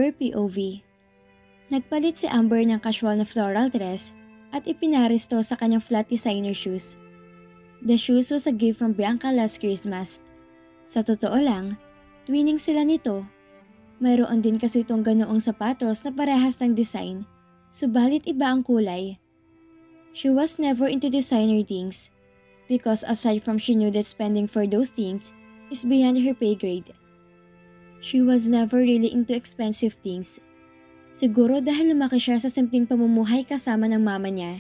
Amber POV. Nagpalit si Amber ng casual na floral dress at ipinaresto sa kanyang flat designer shoes. The shoes was a gift from Bianca last Christmas. Sa totoo lang, twinning sila nito. Mayroon din kasi itong ganoong sapatos na parehas ng design, subalit iba ang kulay. She was never into designer things because aside from she knew that spending for those things is beyond her pay grade. She was never really into expensive things. Siguro dahil lumaki siya sa simpleng pamumuhay kasama ng mama niya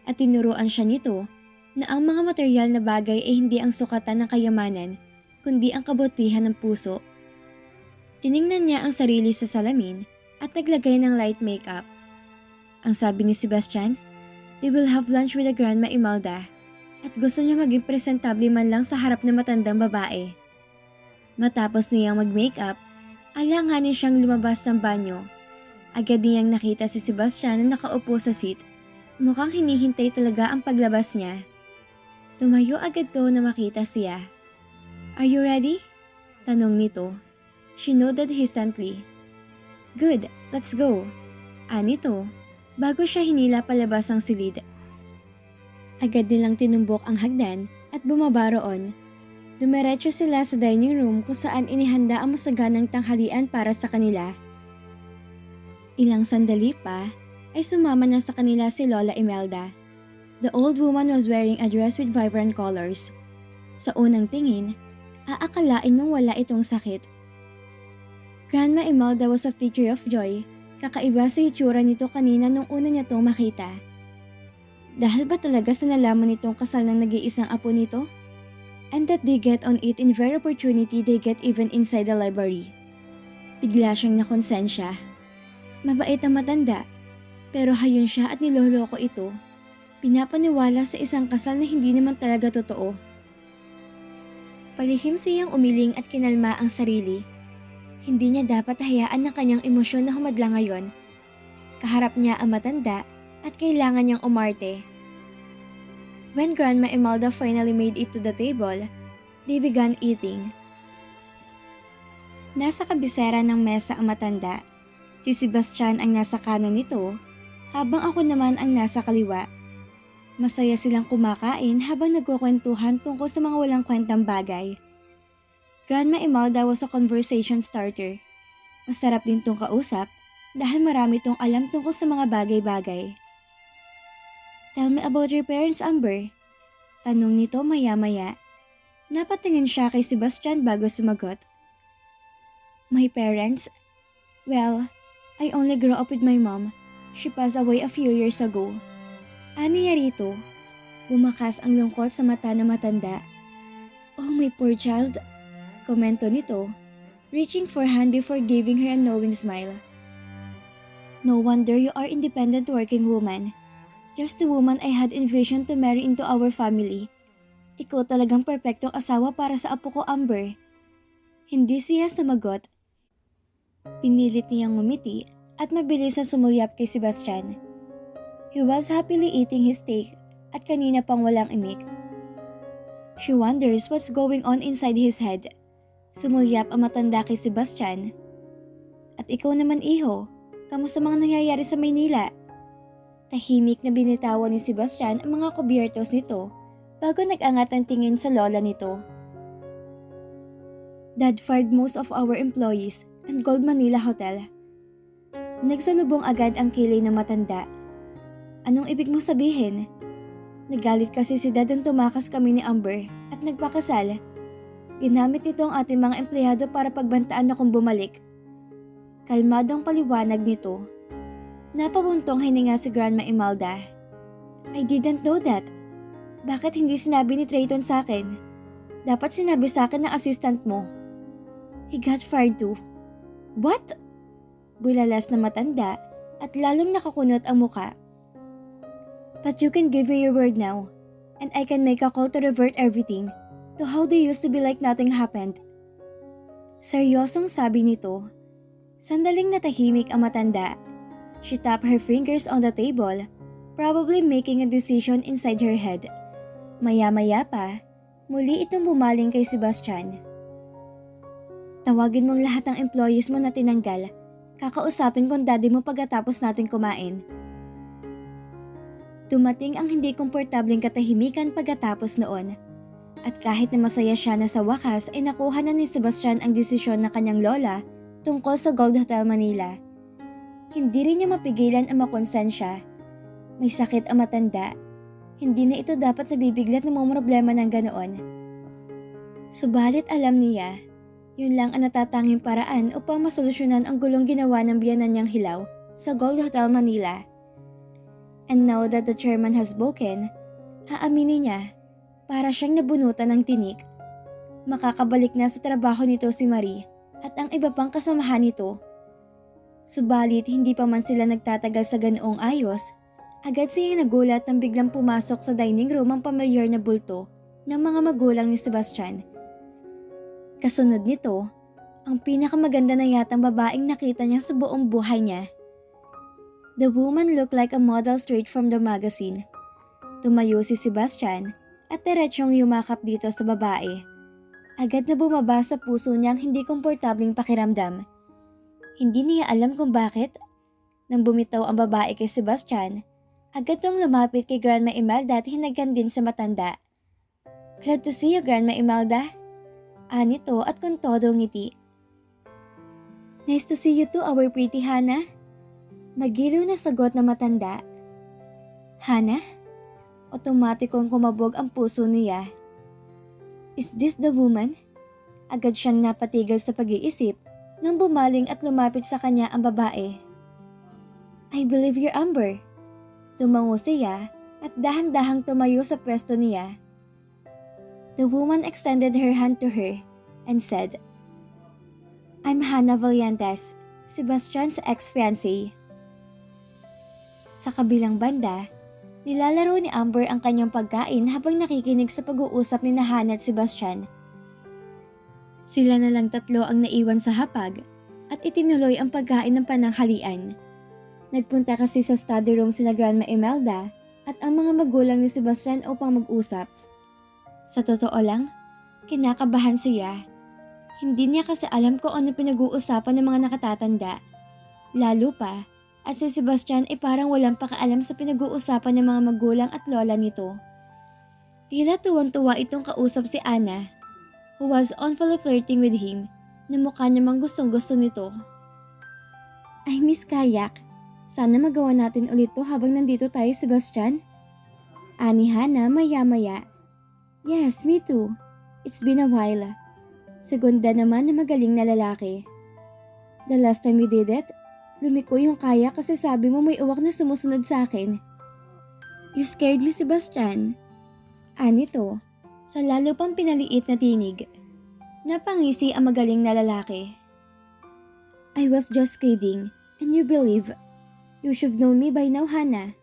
at tinuruan siya nito na ang mga material na bagay ay hindi ang sukatan ng kayamanan kundi ang kabutihan ng puso. Tiningnan niya ang sarili sa salamin at naglagay ng light makeup. Ang sabi ni Sebastian, they will have lunch with the Grandma Imelda at gusto niya maging presentable man lang sa harap ng matandang babae. Matapos niyang mag-makeup, alanganin siyang lumabas ng banyo. Agad niyang nakita si Sebastian na nakaupo sa seat. Mukhang hinihintay talaga ang paglabas niya. Tumayo agad to na makita siya. "Are you ready?" tanong nito. She nodded hesitantly. "Good, let's go." Anito, bago siya hinila palabas ang silid. Agad nilang tinumbok ang hagdan at bumaba roon. Dumiretso sila sa dining room kung saan inihanda ang masaganang tanghalian para sa kanila. Ilang sandali pa ay sumama na sa kanila si Lola Imelda. The old woman was wearing a dress with vibrant colors. Sa unang tingin, aakalain mong wala itong sakit. Grandma Imelda was a figure of joy, kakaiba sa itsura nito kanina nung una niya itong makita. Dahil ba talaga sa nalaman nitong kasal ng nag-iisang apo nito? And that they get on it in very opportunity they get even inside the library. Bigla siyang nakonsensya. Mabait ang matanda, pero hayon siya at niloloko ito. Pinapaniwala sa isang kasal na hindi naman talaga totoo. Palihim siyang umiling at kinalma ang sarili. Hindi niya dapat hayaan ng kanyang emosyon na humadlang ngayon. Kaharap niya ang matanda at kailangan niyang umarte. When Grandma Imelda finally made it to the table, they began eating. Nasa kabisera ng mesa ang matanda. Si Sebastian ang nasa kanan nito, habang ako naman ang nasa kaliwa. Masaya silang kumakain habang nagkukwentuhan tungkol sa mga walang kwentang bagay. Grandma Imelda was a conversation starter. Masarap din tong kausap dahil marami tong alam tungkol sa mga bagay-bagay. "Tell me about your parents, Amber." Tanong nito maya-maya. Napatingin siya kay Sebastian bago sumagot. "My parents? Well, I only grew up with my mom. She passed away a few years ago." Aniya rito. Bumakas ang lungkot sa mata ng matanda. "Oh, my poor child." Komento nito, reaching for hand before giving her a knowing smile. "No wonder you are independent working woman. Just the woman I had envisioned to marry into our family. Ikaw talagang perpektong asawa para sa apo ko, Amber." Hindi siya sumagot. Pinilit niyang ngumiti at mabilis na sumulyap kay Sebastian. He was happily eating his steak at kanina pang walang imik. She wonders what's going on inside his head. Sumulyap ang matanda kay Sebastian. "At ikaw naman, iho, kamusta mga nangyayari sa Maynila?" Tahimik na binitawan ni Sebastian ang mga kubyertos nito bago nag-angat ang tingin sa lola nito. "Dad fired most of our employees and Gold Manila Hotel." Nagsalubong agad ang kilay ng matanda. "Anong ibig mong sabihin?" "Nagalit kasi si Dad nung tumakas kami ni Amber at nagpakasal. Ginamit nito ang ating mga empleyado para pagbantaan na kung bumalik." Kalmadong paliwanag nito. Napabuntong hininga si Grandma Imelda. "I didn't know that. Bakit hindi sinabi ni Trayton sa akin? Dapat sinabi sa akin ng assistant mo." "He got fired too." "What?" Bulalas na matanda at lalong nakakunot ang muka. "But you can give me your word now, and I can make a call to revert everything to how they used to be like nothing happened." Seryosong sabi nito. Sandaling natahimik ang matanda. She tapped her fingers on the table, probably making a decision inside her head. Maya-maya pa, muli itong bumaling kay Sebastian. "Tawagin mong lahat ng employees mo na tinanggal, Kakausapin ko ang daddy mo pagkatapos natin kumain. Dumating ang hindi komportableng katahimikan pagkatapos noon. At kahit na masaya siya na sa wakas ay nakuha na ni Sebastian ang desisyon ng kanyang lola tungkol sa Gold Hotel Manila. Hindi rin niya mapigilan ang makonsensya. May sakit ang matanda. Hindi na ito dapat nabibiglat na problema ng ganoon. Subalit alam niya, yun lang ang natatanging paraan upang masolusyonan ang gulong ginawa ng biyanan niyang hilaw sa Gold Hotel Manila. And now that the chairman has spoken, aaminin niya, para siyang nabunutan ng tinik. Makakabalik na sa trabaho nito si Marie at ang iba pang kasamahan nito. Subalit hindi pa man sila nagtatagal sa ganoong ayos, agad siyang nagulat nang biglang pumasok sa dining room ang pamilyar na bulto ng mga magulang ni Sebastian. Kasunod nito, ang pinakamaganda na yatang babaeng nakita niya sa buong buhay niya. The woman looked like a model straight from the magazine. Tumayo si Sebastian at diretsong yumakap dito sa babae. Agad na bumaba sa puso niya ang hindi komportabling pakiramdam. Hindi niya alam kung bakit. Nang bumitaw ang babae kay Sebastian, agad tong lumapit kay Grandma Imelda at hinagkan din sa matanda. "Glad to see you, Grandma Imelda," anito at con todo ngiti. "Nice to see you too, our pretty Hannah," magiliw na sagot na matanda. "Hannah?" Otomatikong kumabog ang puso niya. Is this the woman? Agad siyang napatigil sa pag-iisip nang bumaling at lumapit sa kanya ang babae. "I believe you're Amber." Tumango siya at dahan-dahang tumayo sa pwesto niya. The woman extended her hand to her and said, "I'm Hannah Vallantes, Sebastian's ex-fiancée." Sa kabilang banda, nilalaro ni Amber ang kanyang pagkain habang nakikinig sa pag-uusap ni Hannah at Sebastian. Sila na lang tatlo ang naiwan sa hapag at itinuloy ang pagkain ng pananghalian. Nagpunta kasi sa study room sina Grandma Imelda at ang mga magulang ni Sebastian upang mag-usap. Sa totoo lang, kinakabahan siya. Hindi niya kasi alam kung ano pinag-uusapan ng mga nakatatanda. Lalo pa, at si Sebastian ay parang walang pakaalam sa pinag-uusapan ng mga magulang at lola nito. Tila tuwang-tuwa itong kausap si Anna, who was on fully flirting with him, na mukha namang gustong-gusto nito. "I miss kayak. Sana magawa natin ulit to habang nandito tayo, Sebastian," ani Hannah maya-maya. "Yes, me too. It's been a while," segunda naman na magaling na lalaki. "The last time we did it, lumiko yung kayak kasi sabi mo may uwak na sumusunod sa akin." "You scared me, Sebastian," anito, sa lalo pang pinaliit na tinig. Napangisi ang magaling na lalaki. "I was just kidding, and you believe. You should have known me by now, Hannah.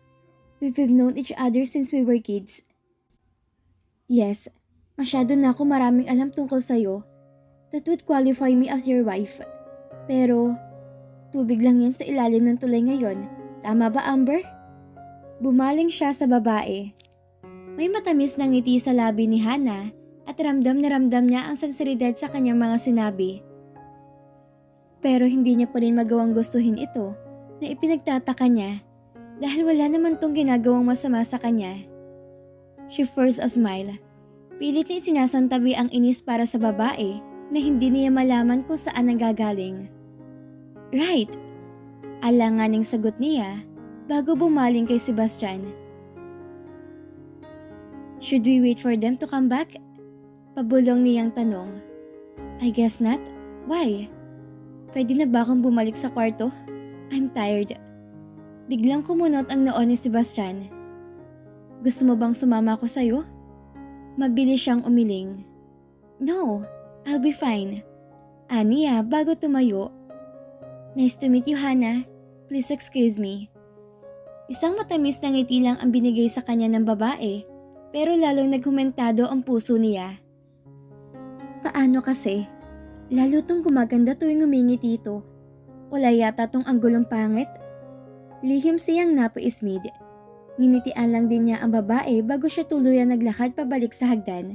We've known each other since we were kids." "Yes, masyado na ako maraming alam tungkol sa'yo. That would qualify me as your wife. Pero, tubig lang yan sa ilalim ng tulay ngayon. Tama ba, Amber?" Bumaling siya sa babae. May matamis na ngiti sa labi ni Hannah at ramdam na ramdam niya ang sinseridad sa kanyang mga sinabi. Pero hindi niya pa rin magawang gustuhin ito na ipinagtataka niya dahil wala naman tong ginagawang masama sa kanya. She forced a smile. Pilit na sinasantabi ang inis para sa babae na hindi niya malaman kung saan nanggagaling. "Right," alanganing sagot niya bago bumaling kay Sebastian. "Should we wait for them to come back?" Pabulong niyang tanong. "I guess not. Why? Pwede na ba akong bumalik sa kwarto? I'm tired." Biglang kumunot ang noo ni Sebastian. "Gusto mo bang sumama ako sa'yo?" Mabilis siyang umiling. "No, I'll be fine," aniya bago tumayo. "Nice to meet you, Hannah. Please excuse me." Isang matamis na ngiti lang ang binigay sa kanya ng babae, pero lalong naghumentado ang puso niya. Paano kasi? Lalo tong gumaganda tuwing umingiti ito. Wala yata tong anggulong pangit. Lihim siyang napaismid. Nginitian lang din niya ang babae bago siya tuluyan naglakad pabalik sa hagdan.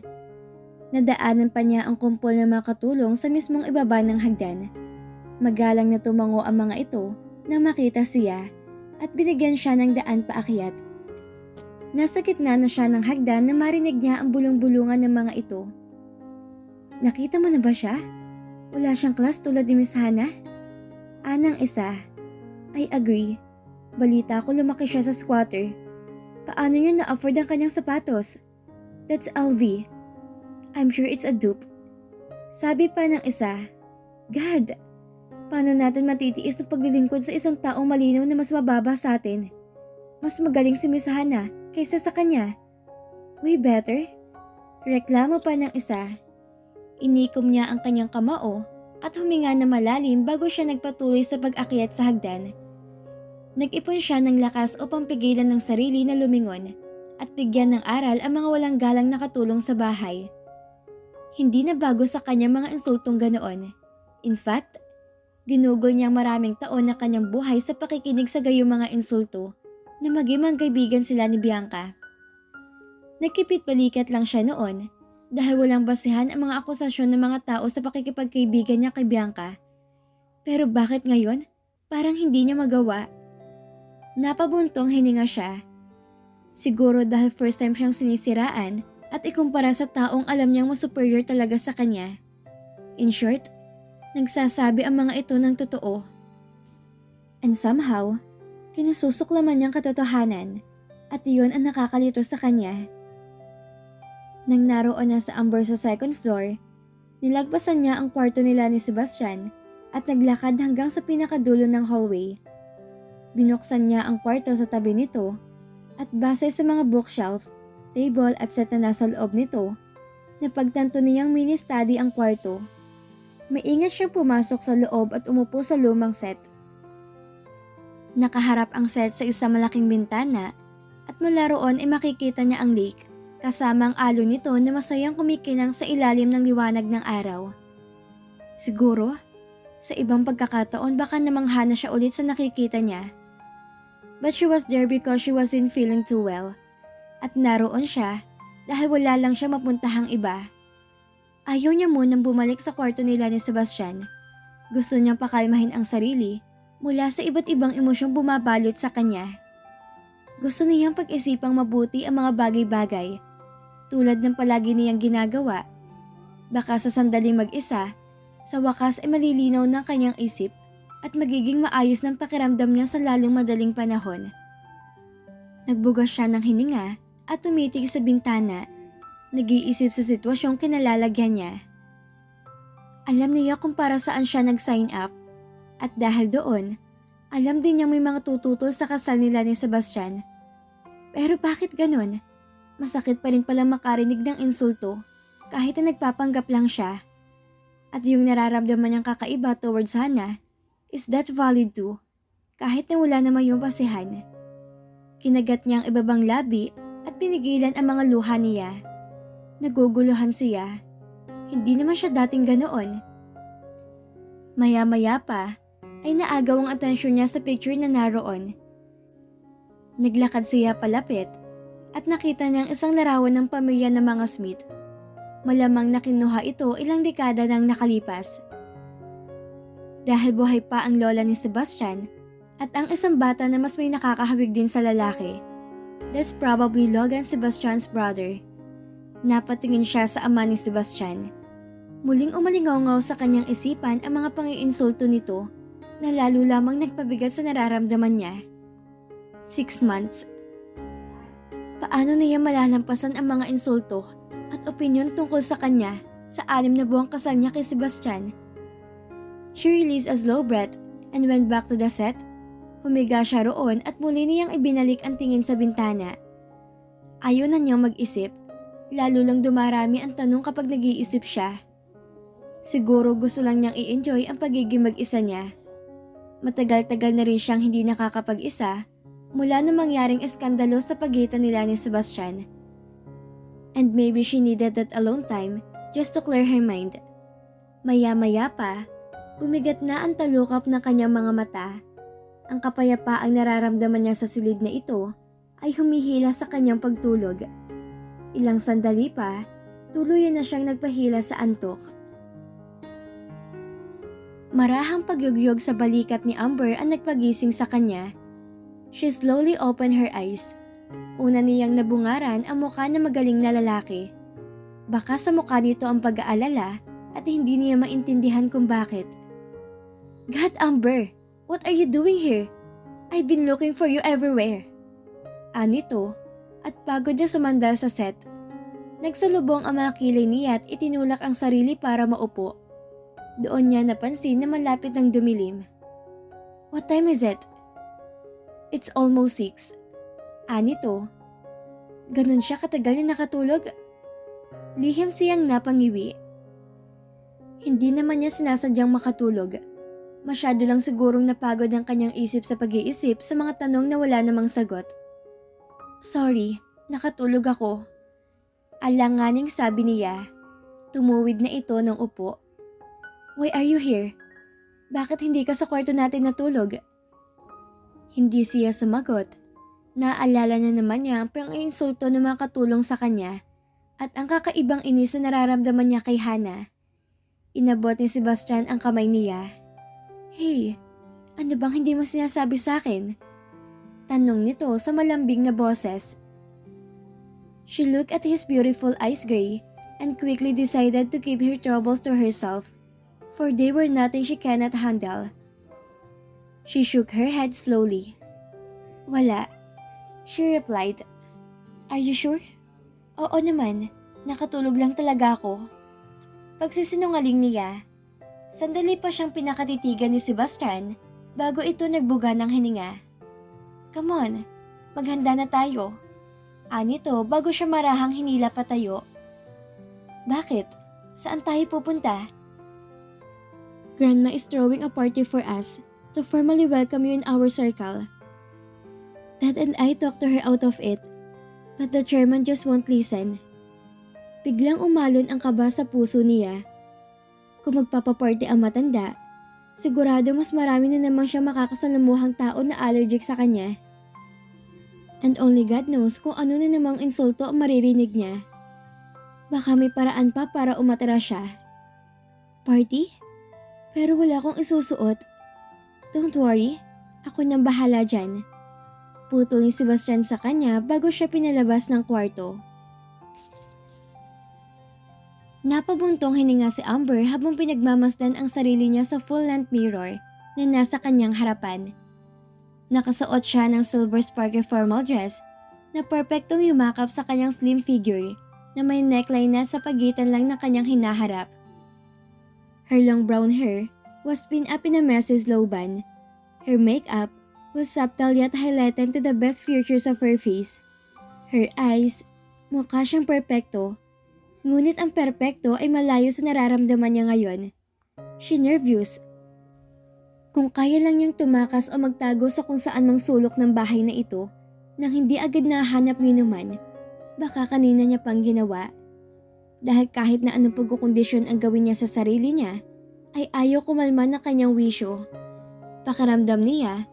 Nadaanan pa niya ang kumpol ng mga katulong sa mismong ibaba ng hagdan. Magalang na tumango ang mga ito nang makita siya at binigyan siya ng daan paakyat. Nasa gitna na siya ng hagdan na marinig niya ang bulong-bulungan ng mga ito. Nakita mo na ba siya? Wala siyang class tulad ni Miss Hannah? Anang isa. I agree. Balita ko lumaki siya sa squatter. Paano niya na-afford ang kanyang sapatos? That's LV. I'm sure it's a dupe. Sabi pa ng isa, God, paano natin matitiis ang paglilingkod sa isang taong malinaw na mas mababa sa atin? Mas magaling si Miss Hannah kaysa sa kanya. Way better? Reklamo pa ng isa. Inikom niya ang kanyang kamao at huminga na malalim bago siya nagpatuloy sa pag-akyat sa hagdan. Nag-ipon siya ng lakas upang pigilan ng sarili na lumingon at bigyan ng aral ang mga walang galang na katulong sa bahay. Hindi na bago sa kanya mga insultong ganoon. In fact, ginugol niya maraming taon na kanyang buhay sa pakikinig sa gayong mga insulto na maging kaibigan sila ni Bianca. Nagkipit-balikat lang siya noon dahil walang basehan ang mga akusasyon ng mga tao sa pakikipagkaibigan niya kay Bianca. Pero bakit ngayon? Parang hindi niya magawa. Napabuntong hininga siya. Siguro dahil first time siyang sinisiraan at ikumpara sa taong alam niyang mas superior talaga sa kanya. In short, nagsasabi ang mga ito ng totoo. And somehow, kinasusuklaman niyang katotohanan at iyon ang nakakalito sa kanya. Nang naroon na sa Amber sa second floor, nilagpasan niya ang kwarto nila ni Sebastian at naglakad hanggang sa pinakadulo ng hallway. Binuksan niya ang kwarto sa tabi nito at base sa mga bookshelf, table at set na nasa loob nito, napagtanto niyang mini-study ang kwarto. Maingat siyang pumasok sa loob at umupo sa lumang set. Nakaharap ang set sa isang malaking bintana at mula roon ay makikita niya ang lake kasama ang alon nito na masayang kumikinang sa ilalim ng liwanag ng araw. Siguro, sa ibang pagkakataon baka namangha na siya ulit sa nakikita niya. But she was there because she wasn't feeling too well. At naroon siya dahil wala lang siya mapuntahang iba. Ayaw niya munang bumalik sa kwarto nila ni Sebastian. Gusto niyang pakalmahin ang sarili mula sa iba't ibang emosyong bumabalot sa kanya. Gusto niyang pag-isipang mabuti ang mga bagay-bagay tulad ng palagi niyang ginagawa. Baka sa sandaling mag-isa, sa wakas ay malilinaw ng kanyang isip at magiging maayos ng pakiramdam niya sa lalong madaling panahon. Nagbugas siya ng hininga at tumitig sa bintana, nag-iisip sa sitwasyong kinalalagyan niya. Alam niya kung para saan siya nag-sign up at dahil doon, alam din niya may mga tututol sa kasal nila ni Sebastian. Pero bakit ganun? Masakit pa rin pala makarinig ng insulto kahit na nagpapanggap lang siya. At yung nararamdaman niyang kakaiba towards Hannah, is that valid too? Kahit na wala naman yung basihan. Kinagat niya ang ibabang labi at pinigilan ang mga luha niya. Naguguluhan siya. Hindi naman siya dating ganoon. Maya-maya pa ay naagaw ang atensyon niya sa picture na naroon. Naglakad siya palapit at nakita niyang isang larawan ng pamilya ng mga Smith. Malamang na kinuha ito ilang dekada nang nakalipas. Dahil buhay pa ang lola ni Sebastian at ang isang bata na mas may nakakahawig din sa lalaki. That's probably Logan Sebastian's brother. Napatingin siya sa ama ni Sebastian. Muling umalingaw-ngaw sa kanyang isipan ang mga pangiinsulto nito na lalo lamang nagpabigat sa nararamdaman niya. 6 months. Paano niya malalampasan ang mga insulto at opinyon tungkol sa kanya sa 6 na buwang kasal niya kay Sebastian? She released a slow breath and went back to the set. Humiga siya roon at muli niyang ibinalik ang tingin sa bintana. Ayaw na niyang mag-isip, lalo lang dumarami ang tanong kapag nag-iisip siya. Siguro gusto lang niyang i-enjoy ang pagiging mag-isa niya. Matagal-tagal na rin siyang hindi nakakapag-isa mula nang mangyaring eskandalo sa pagitan nila ni Sebastian. And maybe she needed that alone time just to clear her mind. Maya-maya pa, bumigat na ang talukap ng kanyang mga mata. Ang kapayapaang nararamdaman niya sa silid na ito ay humihila sa kanyang pagtulog. Ilang sandali pa, tuluyan na siyang nagpahila sa antok. Marahang pagyugyog sa balikat ni Amber ang nagpagising sa kanya. She slowly opened her eyes. Una niyang nabungaran ang mukha ng magaling na lalaki. Baka sa mukha nito ang pag-aalala at hindi niya maintindihan kung bakit. God, Amber, what are you doing here? I've been looking for you everywhere. Anito, at pagod na sumandal sa set. Nagsalubong ang mga kilay niya at itinulak ang sarili para maupo. Doon niya napansin na malapit ng dumilim. What time is it? It's almost 6. Anito. Ganun siya katagal na nakatulog? Lihim siyang napangiwi. Hindi naman niya sinasadyang makatulog. Masyado lang sigurong napagod ang kanyang isip sa pag-iisip sa mga tanong na wala namang sagot. Sorry, nakatulog ako. Alanganing sabi niya. Tumuwid na ito ng upo. Why are you here? Bakit hindi ka sa kwarto natin natulog? Hindi siya sumagot. Naalala na naman niya ang pang-insulto ng mga katulong sa kanya at ang kakaibang inis na nararamdaman niya kay Hana. Inabot ni Sebastian ang kamay niya. Hey, ano bang hindi mo sinasabi sa akin? Tanong nito sa malambing na boses. She looked at his beautiful eyes gray and quickly decided to keep her troubles to herself, for they were nothing she cannot handle. She shook her head slowly. Wala, she replied. Are you sure? Oo naman, nakatulog lang talaga ako. Pagsisinungaling niya. Sandali pa siyang pinakatitigan ni Sebastian bago ito nagbuga ng hininga. Come on, maghanda na tayo. Anito bago siya marahang hinila patayo. Bakit? Saan tayo pupunta? Grandma is throwing a party for us to formally welcome you in our circle. Dad and I talked to her out of it, but the chairman just won't listen. Biglang umalon ang kaba sa puso niya. Kung magpapaparty ang matanda, sigurado mas marami na naman siya makakasalamuhang tao na allergic sa kanya. And only God knows kung ano na namang insulto ang maririnig niya. Baka may paraan pa para umatira siya. Party? Pero wala akong isusuot. Don't worry, ako nang bahala dyan. Putol ni Sebastian sa kanya bago siya pinalabas ng kwarto. Napabuntong hininga si Amber habang pinagmamasdan ang sarili niya sa full-length mirror na nasa kanyang harapan. Nakasuot siya ng silver sparkle formal dress na perpektong yumakap sa kanyang slim figure na may neckline na sa pagitan lang ng kanyang hinaharap. Her long brown hair was pinned up in a messy slow bun. Her makeup was subtle yet highlighted to the best features of her face. Her eyes, mukha siyang perpekto. Ngunit ang perpekto ay malayo sa nararamdaman niya ngayon. She nervous. Kung kaya lang niyang tumakas o magtago sa kung saan mang sulok ng bahay na ito nang hindi agad nahanap ni Numan, baka kanina niya pang ginawa. Dahil kahit na anong pagkukondisyon ang gawin niya sa sarili niya, ay ayaw kumalma na kanyang wisyo. Pakiramdam niya,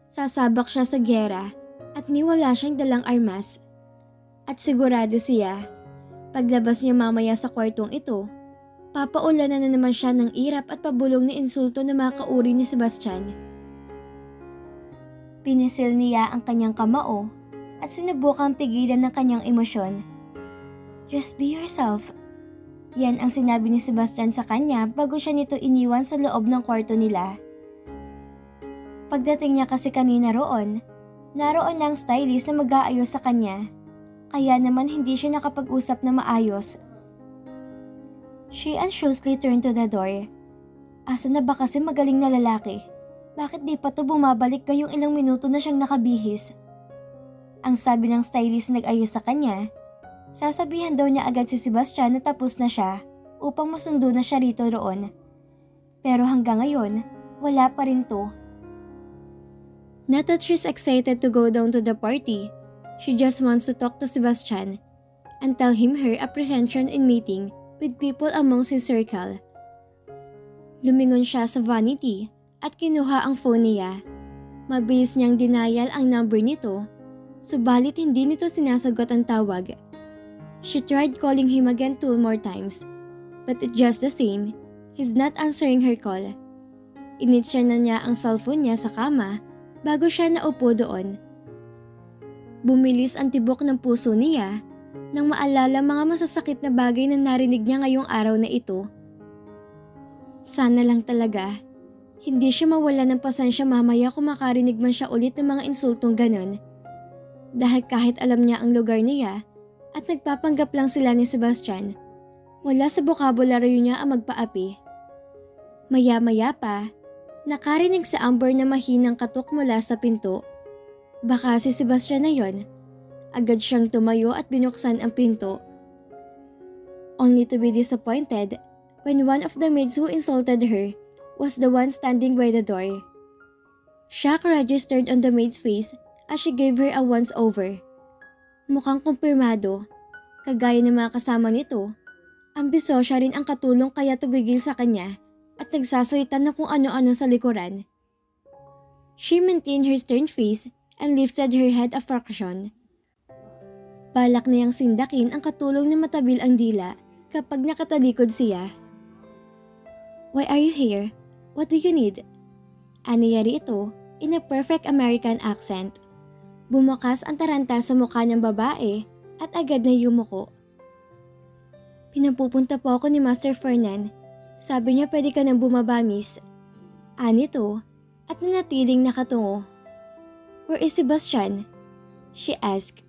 sasabak siya sa gera at niwala siyang dalang armas. At sigurado siya, paglabas niya mamaya sa kwartong ito, papaulanan na naman siya ng irap at pabulong na insulto na mga kauri ni Sebastian. Pinisil niya ang kanyang kamao at sinubukang pigilan ng kanyang emosyon. Just be yourself. Yan ang sinabi ni Sebastian sa kanya bago siya nito iniwan sa loob ng kwarto nila. Pagdating niya kasi kanina roon, naroon na ang stylist na mag-aayos sa kanya. Kaya naman hindi siya nakapag-usap na maayos. She anxiously turned to the door. Asa na ba kasi magaling na lalaki? Bakit di pa to bumabalik ngayong ilang minuto na siyang nakabihis? Ang sabi ng stylist na nag-ayos sa kanya, sasabihan daw niya agad si Sebastian na tapos na siya upang masundo na siya rito roon. Pero hanggang ngayon, wala pa rin to. Not that she's excited to go down to the party. She just wants to talk to Sebastian and tell him her apprehension in meeting with people amongst his circle. Lumingon siya sa vanity at kinuha ang phone niya. Mabilis niyang denial ang number nito, subalit hindi nito sinasagot ang tawag. She tried calling him again 2 more times, but it's just the same, he's not answering her call. Initsya na niya ang cellphone niya sa kama bago siya naupo doon. Bumilis ang tibok ng puso niya nang maalala mga masasakit na bagay na narinig niya ngayong araw na ito. Sana lang talaga, hindi siya mawala ng pasensya mamaya kung makarinig man siya ulit ng mga insultong ganon. Dahil kahit alam niya ang lugar niya at nagpapanggap lang sila ni Sebastian, wala sa bokabularyo niya ang magpaapi. Maya-maya pa, nakarinig si Amber na mahinang katok mula sa pinto. Baka si Sebastian na yon. Agad siyang tumayo at binuksan ang pinto. Only to be disappointed when one of the maids who insulted her was the one standing by the door. Shock registered on the maid's face as she gave her a once-over. Mukhang kumpirmado, kagaya ng mga kasama nito, ambisosya rin ang katulong kaya tugigil sa kanya at nagsasalita na kung ano-ano sa likuran. She maintained her stern face and lifted her head a fraction. Balak niyang sindakin ang katulong na matabil ang dila kapag nakatalikod siya. "Why are you here? What do you need?" Aniyari ito in a perfect American accent. Bumukas ang taranta sa mukha ng babae at agad na yumuko. "Pinapupunta po ako ni Master Fernan. Sabi niya pwede ka nang bumaba, miss." Anito at nanatiling nakatungo. "Where is Sebastian?" she asked,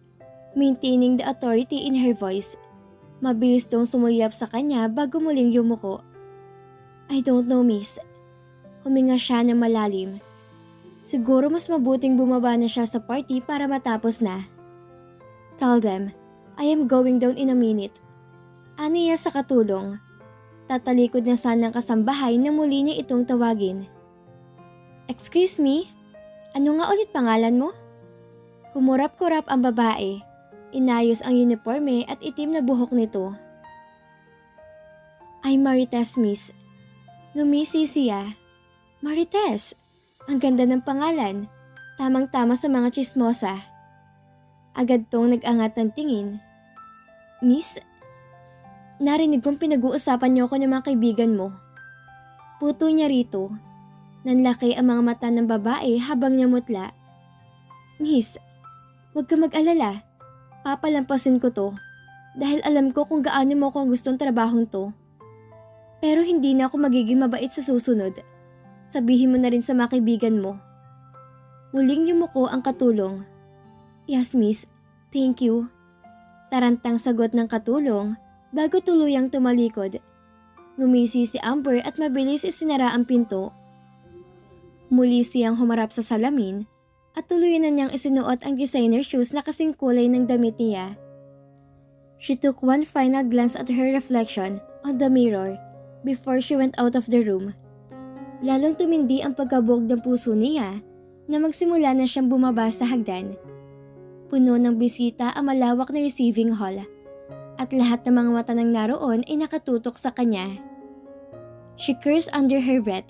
maintaining the authority in her voice. Mabilis tong sumuyap sa kanya bago muling yumuko. "I don't know, miss." Huminga siya ng malalim. Siguro mas mabuting bumaba na siya sa party para matapos na. "Tell them, I am going down in a minute." Aniya sa katulong. Tatalikod na sanang kasambahay na muli niya itong tawagin. "Excuse me? Ano nga ulit pangalan mo?" Kumurap-kurap ang babae. Inayos ang uniforme at itim na buhok nito. "I'm Marites, miss." Ngumisi siya. "Marites? Ang ganda ng pangalan. Tamang-tama sa mga chismosa." Agad tong nag-angat ng tingin. "Miss, narinig kong pinag-uusapan niyo ako ng mga kaibigan mo." Puto niya rito. Nanlaki ang mga mata ng babae habang namutla. "Miss, huwag ka mag-alala. Papalampasin ko to dahil alam ko kung gaano mo ko gustong trabahong to. Pero hindi na ako magiging mabait sa susunod. Sabihin mo na rin sa mga kaibigan mo." Muling yumuko ang katulong. "Yes, miss. Thank you." Tarantang sagot ng katulong bago tuluyang tumalikod. Ngumisi si Amber at mabilis isinara ang pinto. Muli siyang humarap sa salamin at tuluyan na niyang isinuot ang designer shoes na kasing kulay ng damit niya. She took one final glance at her reflection on the mirror before she went out of the room. Lalong tumindi ang pagkabog ng puso niya na magsimula na siyang bumaba sa hagdan. Puno ng bisita ang malawak na receiving hall at lahat ng mga mata ng naroon ay nakatutok sa kanya. She cursed under her breath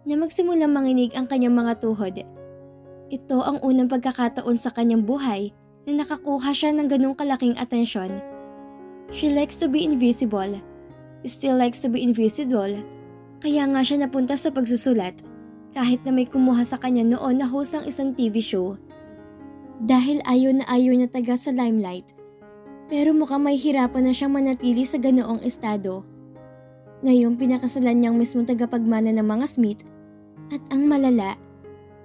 na magsimulang manginig ang kanyang mga tuhod. Ito ang unang pagkakataon sa kanyang buhay na nakakuha siya ng ganong kalaking atensyon. She likes to be invisible. Still likes to be invisible. Kaya nga siya napunta sa pagsusulat kahit na may kumuha sa kanya noon na host ng isang TV show. Dahil ayaw na taga sa limelight. Pero mukhang may hirapan na siyang manatili sa ganoong estado. Ngayong pinakasalan niyang mismong tagapagmana ng mga Smith at ang malala,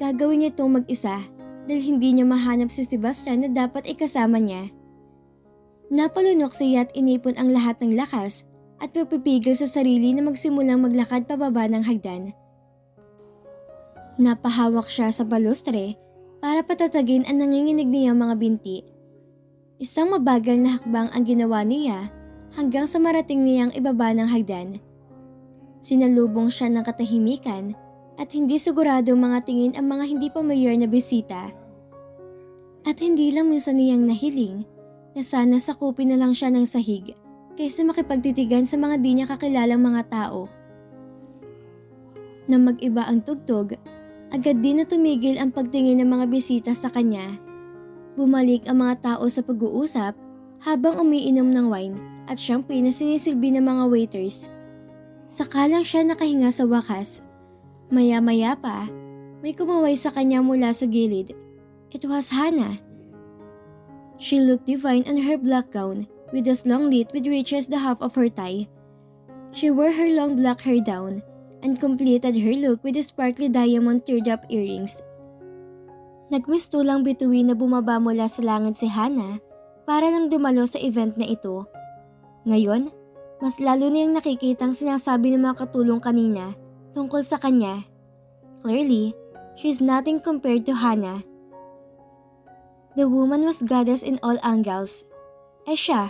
gagawin niya itong mag-isa dahil hindi niya mahanap si Sebastian na dapat ikasama niya. Napalunok siya at inipon ang lahat ng lakas at pagpipigil sa sarili na magsimulang maglakad pababa ng hagdan. Napahawak siya sa balustre para patatagin ang nanginginig niyang mga binti. Isang mabagal na hakbang ang ginawa niya hanggang sa marating niyang ibaba ng hagdan. Sinalubong siya ng katahimikan at hindi siguradong mga tingin ang mga hindi pamilyar na bisita. At hindi lang minsan niyang nahiling na sana sakupin na lang siya ng sahig kaysa makipagtitigan sa mga di niya kakilalang mga tao. Nang mag-iba ang tugtog, agad din na tumigil ang pagtingin ng mga bisita sa kanya. Bumalik ang mga tao sa pag-uusap habang umiinom ng wine at champagne na sinisilbi ng mga waiters. Saka lang siya nakahinga sa wakas. Maya-maya pa, may kumaway sa kanya mula sa gilid. It was Hannah. She looked divine in her black gown, with a long slit which reaches the half of her thigh. She wore her long black hair down, and completed her look with the sparkly diamond teardrop earrings. Nagmistulang bituin na bumaba mula sa langit si Hannah para lang dumalo sa event na ito. Ngayon, mas lalo niyang nakikitang sinasabi ng mga katulong kanina tungkol sa kanya. Clearly, she's nothing compared to Hannah. The woman was goddess in all angles. Siya,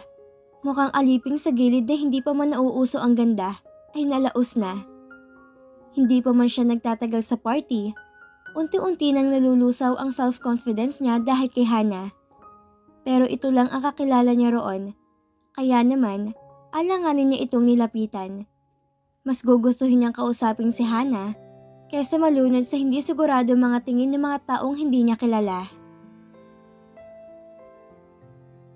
mukhang aliping sa gilid na hindi pa man nauuso ang ganda, ay nalaos na. Hindi pa man siya nagtatagal sa party, unti-unti nang nalulusaw ang self-confidence niya dahil kay Hannah. Pero ito lang ang kakilala niya roon, kaya naman, alanganin niya itong nilapitan. Mas gugustuhin niyang kausapin si Hannah kaysa malunod sa hindi sigurado mga tingin ng mga taong hindi niya kilala.